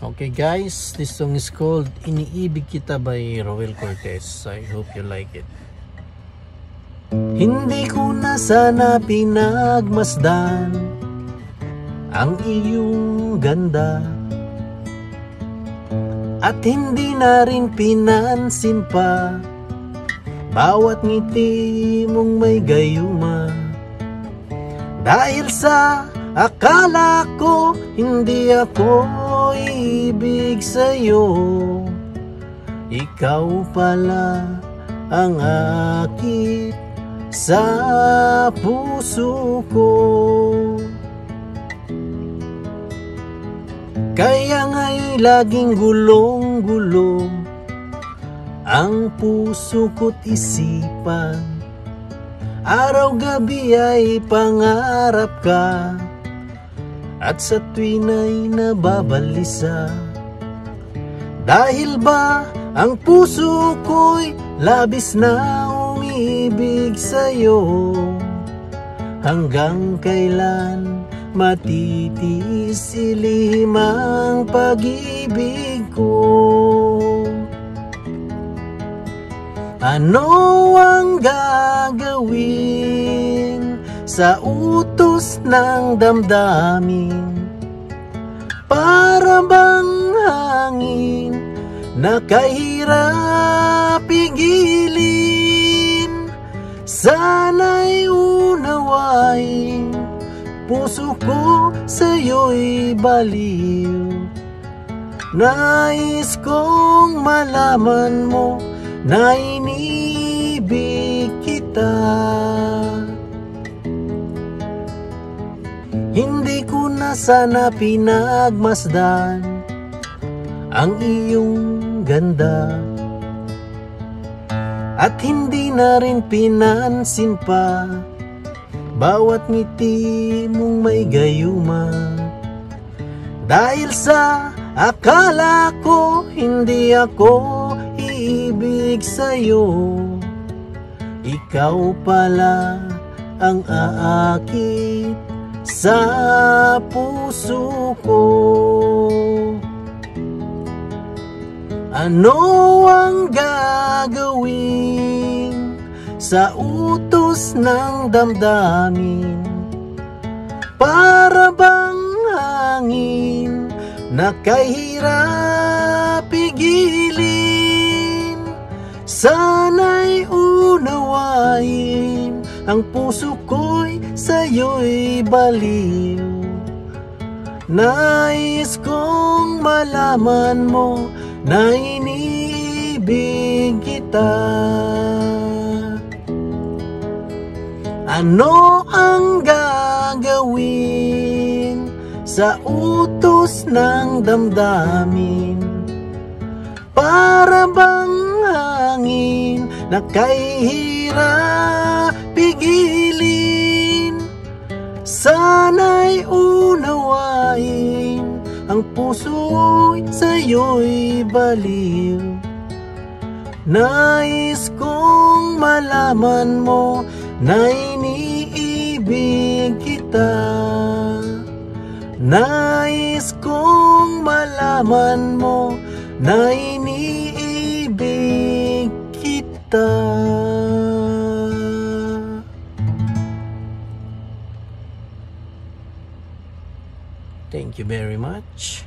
Okay guys, this song is called Iniibig Kita by Roel Cortez. I hope you like it. Hindi ko na sana pinagmasdan ang iyong ganda, at hindi na rin pinansin pa bawat ngiti mong may gayuma. Dahil sa akala ko hindi ako ibig sa'yo, ikaw pala ang akit sa puso ko. Kaya nga'y laging gulong-gulo ang puso ko't isipan. Araw-gabi ay pangarap ka, at sa tuwin ay nababalisa. Dahil ba ang puso ko'y labis na umibig sa'yo, hanggang kailan matitiis ilihim ang pag-ibig ko? Ano ang gagawin sa utos ng damdamin? Para bang hangin na kahirap pigilin? Sana'y unawain, puso ko sa'yo'y baliw. Nais kong malaman mo na inibig kita. Hindi ko na sana pinagmasdan ang iyong ganda, at hindi na rin pinansin pa bawat ngiti mong may gayuma. Dahil sa akala ko hindi ako ibig sa'yo, ikaw pala ang aakit sa puso ko. Ano ang gagawin sa utos ng damdamin? Para bang hangin na kahirap pigilin? Sana'y unawain, ang puso ko'y sa'yo'y baliw. Nais kong malaman mo na inibig kita. Ano ang gagawin sa utos ng damdamin? Para bang hangin na kahirap pigilin? Sana'y unawain, ang puso'y sa'yo'y baliw. Nais kong malaman mo na iniibig kita. Nais kong malaman mo na iniibig kita. Thank you very much.